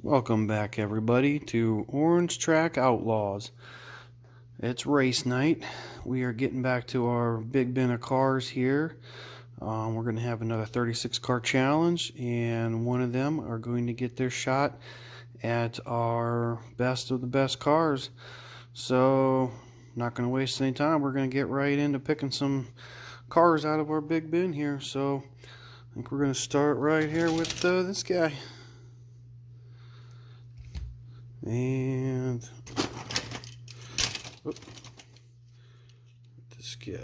Welcome back, everybody, to Orange Track Outlaws. It's race night. We are getting back to our big bin of cars here. We're going to have another 36 car challenge, and one of them are going to get their shot at our best of the best cars. So, not going to waste any time. We're going to get right into picking some cars out of our big bin here. So, I think we're going to start right here with this guy. And this guy.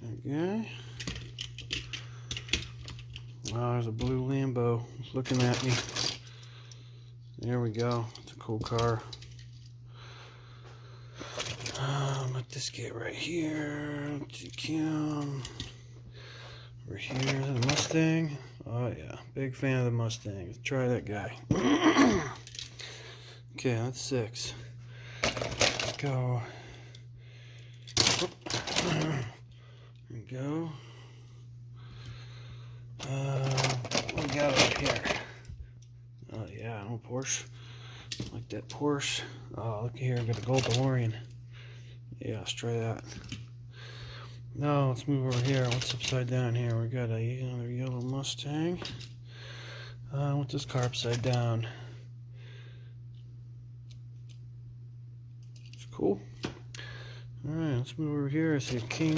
Okay. Oh, there's a blue Lambo looking at me. There we go. It's a cool car. Let this get right here. Over here, is that a Mustang? Oh yeah, big fan of the Mustang. Let's try that guy. Okay, that's 6. Let's go. There we go. What we got up here? Oh yeah, no Porsche. Like that Porsche. Oh, look here, I got a gold DeLorean. Yeah, let's try that. Now let's move over here. What's upside down here? We got another yellow Mustang. What's this car upside down? It's cool. Alright, let's move over here. I see a King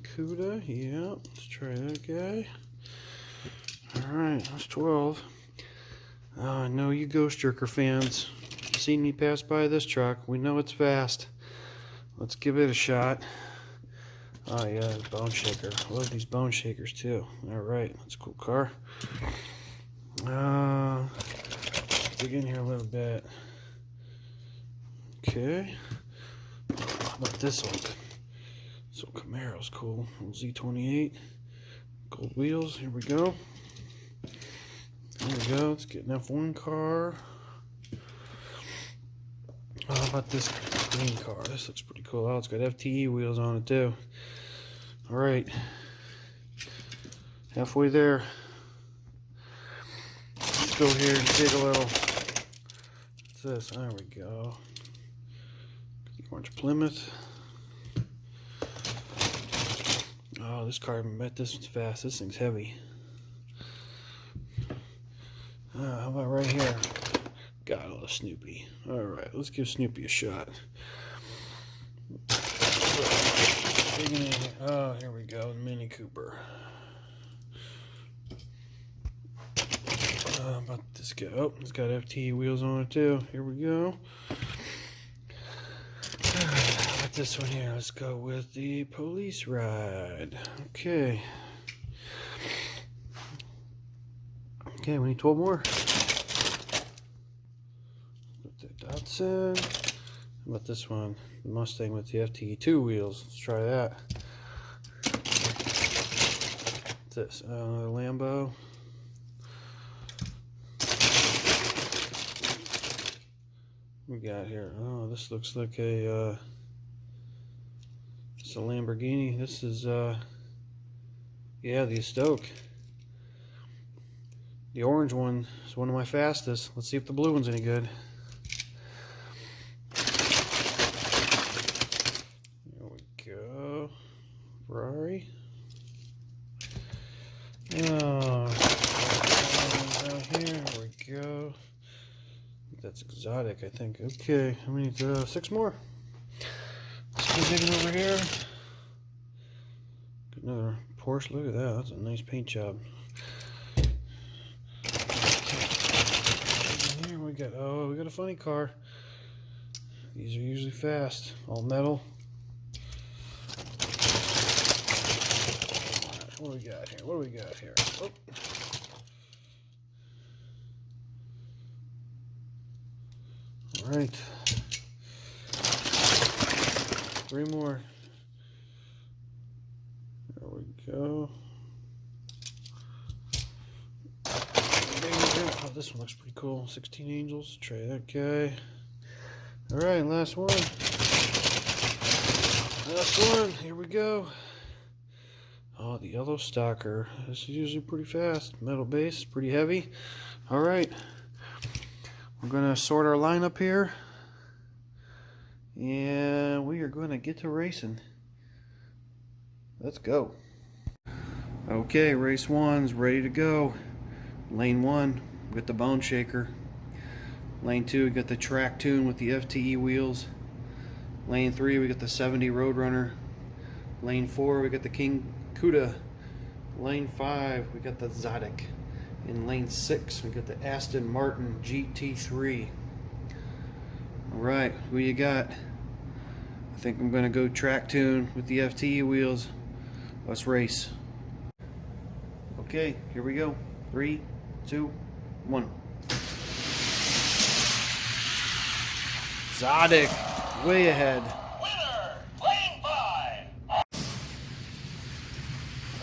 Cuda. Yeah, let's try that guy. Alright, that's 12. I know you Ghost Jerker fans seen me pass by this truck. We know it's fast. Let's give it a shot. Oh yeah, it's Bone Shaker. I love these Bone Shakers too. Alright, that's a cool car. Dig in here a little bit. Okay. How about this one? So Camaro's cool. Z28. Gold wheels. Here we go. There we go. Let's get an F1 car. How about this green car? This looks pretty cool. Oh, it's got FTE wheels on it too. Alright. Halfway there. Let's go here and dig a little. What's this? There we go. The orange Plymouth. Oh, this car, I bet this one's fast. This thing's heavy. How about right here? Got a little Snoopy. Alright, let's give Snoopy a shot. Oh, here we go, Mini Cooper. How about this guy? Oh, it's got FT wheels on it too. Here we go. How about this one here? Let's go with the Police Ride. Okay. Okay, we need 12 more. Put that Datsun. How about this one? The Mustang with the FTE2 wheels. Let's try that. What's this? Another Lambo. What we got here? Oh, this looks like a it's a Lamborghini. This is yeah, the Stoke. The orange one is one of my fastest. Let's see if the blue one's any good. There we go. Ferrari. Oh, down here. There we go. That's exotic, I think. Okay, I need 6 more. Let's go digging over here. Got another Porsche. Look at that. That's a nice paint job. Here we got. Oh, we got a funny car. These are usually fast. All metal. What do we got here? What do we got here? Oh. All right. 3 more. There we go. Oh, this one looks pretty cool. 16 Angels. Try that guy. All right, last one. Last one. Here we go. Oh, the yellow stalker. This is usually pretty fast. Metal base, pretty heavy. All right. We're going to sort our lineup here. And we are going to get to racing. Let's go. Okay, race one's ready to go. Lane 1, we got the Bone Shaker. Lane 2, we got the Track Tune with the FTE wheels. Lane 3, we got the 70 Roadrunner. Lane 4, we got the King Cuda. Lane 5, we got the Zodic. In lane 6, we got the Aston Martin GT3. Alright, who you got? I think I'm going to go Track Tune with the FTE wheels. Let's race. Okay, here we go. 3, 2, 1. Zodic, way ahead. Winner, lane 5.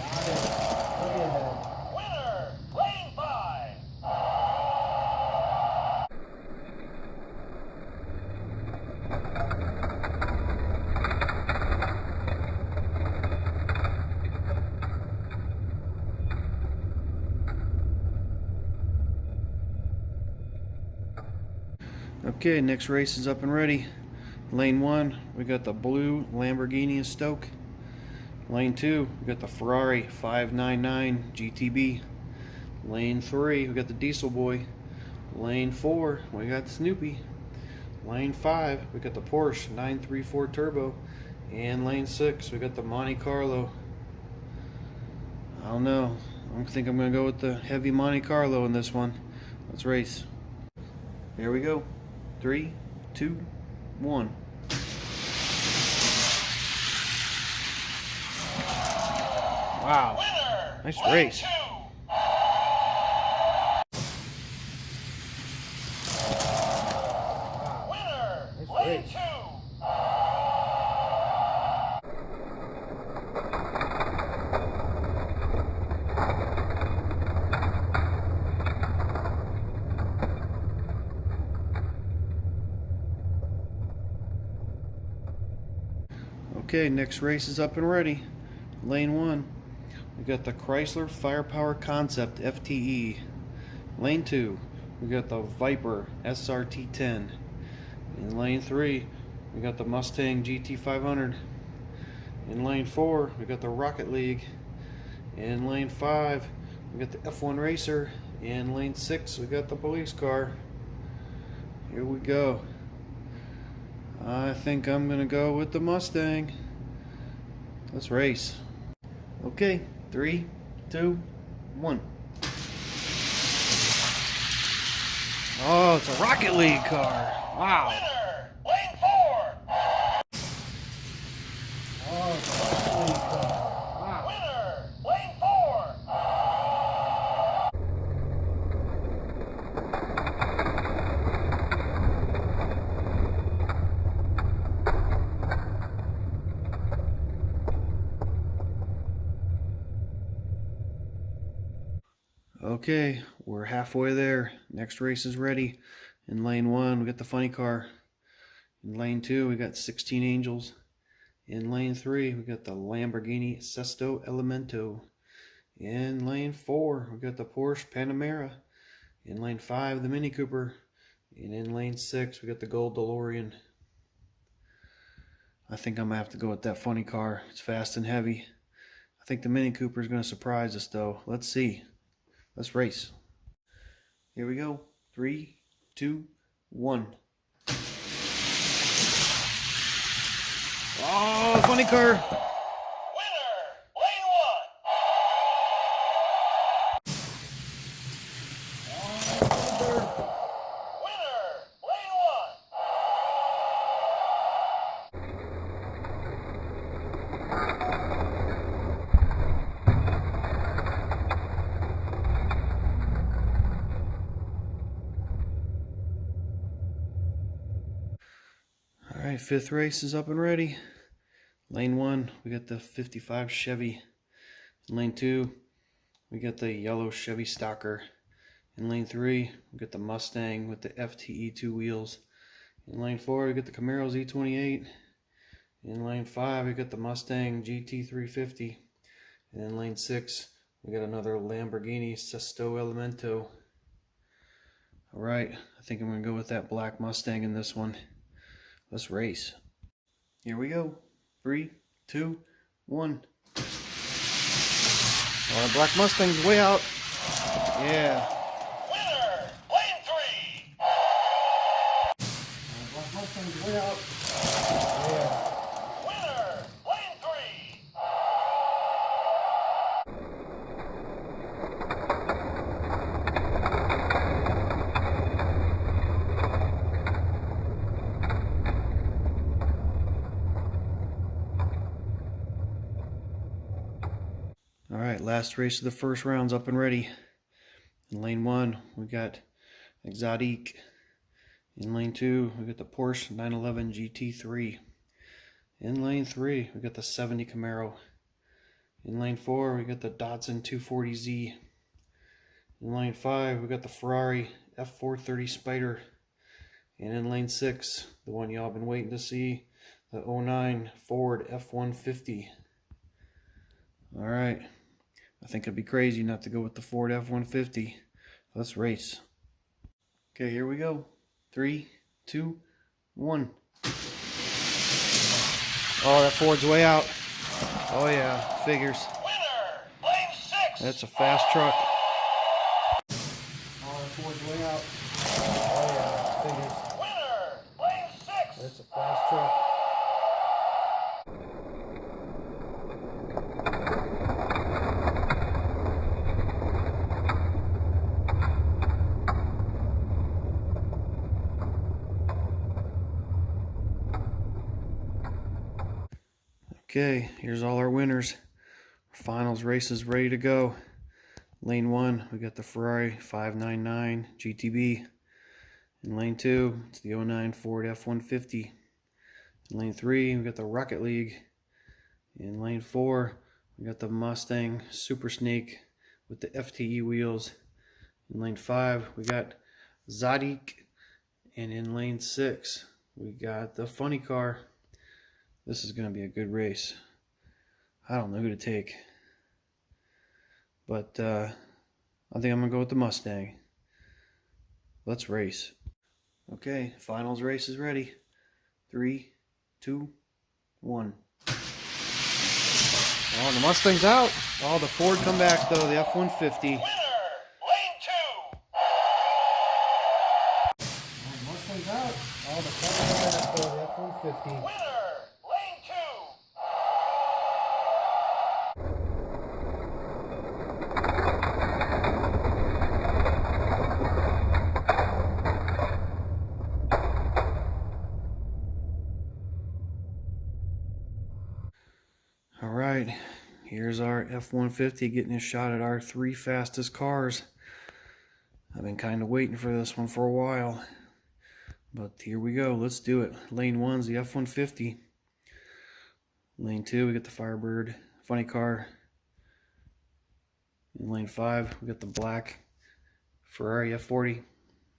Zodic, way ahead. Winner, lane 5. Okay, next race is up and ready. Lane 1, we got the blue Lamborghini Stoke. Lane 2, we got the Ferrari 599 GTB. Lane 3, we got the Diesel Boy. Lane 4, we got Snoopy. Lane 5, we got the Porsche 934 Turbo. And lane 6, we got the Monte Carlo. I don't know. I think I'm going to go with the heavy Monte Carlo in this one. Let's race. Here we go. 3, 2, 1. Wow. Winner, Nice lane race. 2. Winner, Nice lane race. 2. Okay, next race is up and ready. Lane 1, we got the Chrysler Firepower Concept FTE. Lane 2, we got the Viper SRT10. In lane 3, we got the Mustang GT500. In lane 4, we got the Rocket League. In lane 5, we got the F1 Racer. In lane 6, we got the police car. Here we go. I think I'm gonna go with the Mustang. Let's race. Okay, 3, 2, 1. Oh, it's a Rocket League car. Wow. Winner, lane 4. Oh, it's a Rocket League car. Wow. Winner, lane 4. Okay, we're halfway there. Next race is ready. In lane 1, we got the funny car. In lane 2, we got 16 Angels. In lane 3, we got the Lamborghini Sesto Elemento. In lane 4, we got the Porsche Panamera. In lane 5, the Mini Cooper. And in lane 6, we got the Gold DeLorean. I think I'm going to have to go with that funny car. It's fast and heavy. I think the Mini Cooper is going to surprise us, though. Let's see. Let's race. Here we go. 3, 2, 1. Oh, funny car. Winner, lane 1. Winner, lane 1. All right, 5th race is up and ready. Lane 1, we got the 55 Chevy. In lane 2, we got the yellow Chevy Stalker. In lane 3, we got the Mustang with the FTE 2 wheels. In lane 4, we got the Camaro Z28. In lane 5, we got the Mustang GT350. And in lane 6, we got another Lamborghini Sesto Elemento. All right, I think I'm going to go with that black Mustang in this one. Let's race. Here we go. 3, 2, 1. Oh, the black Mustang's way out. Yeah. Winner, lane 3. The black Mustang's way out. Yeah. Winner, lane 3. All right, last race of the first round's up and ready. In lane 1, we got Exotique. In lane 2, we got the Porsche 911 GT3. In lane 3, we got the 70 Camaro. In lane 4, we got the Datsun 240Z. In lane 5, we got the Ferrari F430 Spider. And in lane 6, the one y'all been waiting to see, the 09 Ford F-150. All right. I think it'd be crazy not to go with the Ford F-150. Let's race. Okay, here we go. 3, 2, 1. Oh, that Ford's way out. Oh yeah, figures. Winner, lane 6. That's a fast truck. Oh, that Ford's way out. Oh yeah, figures. Winner, lane 6. That's a fast truck. Okay, here's all our winners. Finals race is ready to go. Lane 1, we got the Ferrari 599 GTB. In lane 2, it's the 09 Ford F-150. In lane 3, we got the Rocket League. In lane 4, we got the Mustang Super Snake with the FTE wheels. In lane 5, we got Zadik. And in lane 6, we got the funny car. This is going to be a good race. I don't know who to take. But I think I'm going to go with the Mustang. Let's race. Okay, finals race is ready. 3, 2, 1. Oh, the Mustang's out. Oh, the Ford come back though, the F-150. Winner, lane 2. Oh, the Mustang's out. Oh, the Ford come back though, the F-150. Winner, lane 2. All right, here's our F-150 getting a shot at our 3 fastest cars. I've been kind of waiting for this one for a while. But here we go, let's do it. Lane 1's the F-150. Lane 2, we got the Firebird funny car. In lane 5, we got the black Ferrari F40.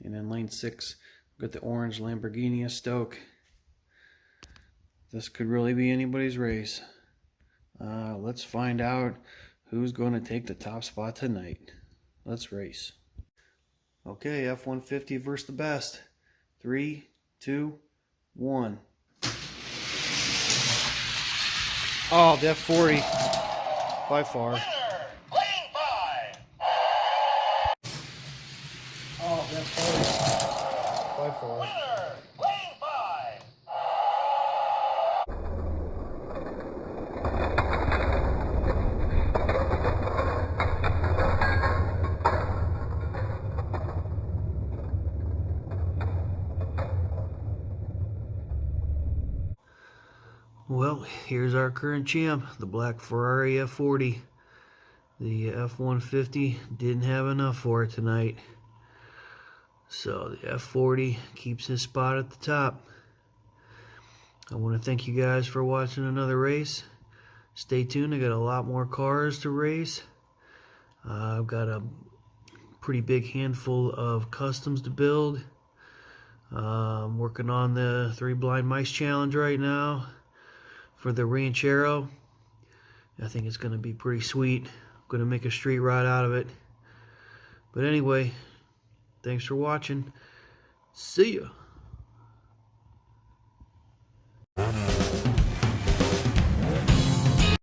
And in lane 6, we got the orange Lamborghini Stoke. This could really be anybody's race. Let's find out who's going to take the top spot tonight. Let's race. Okay, F-150 versus the best. 3, 2, 1. Oh, the F40 by far. Winner, lane 5. Oh, the F40 by far. Winner, lane 5. Well, here's our current champ, the black Ferrari F40. The F-150 didn't have enough for it tonight. So the F40 keeps his spot at the top. I want to thank you guys for watching another race. Stay tuned, I got a lot more cars to race. I've got a pretty big handful of customs to build. I'm working on the 3 Blind Mice Challenge right now for the Ranchero. I think it's going to be pretty sweet. I'm going to make a street ride out of it. But anyway, thanks for watching. See ya.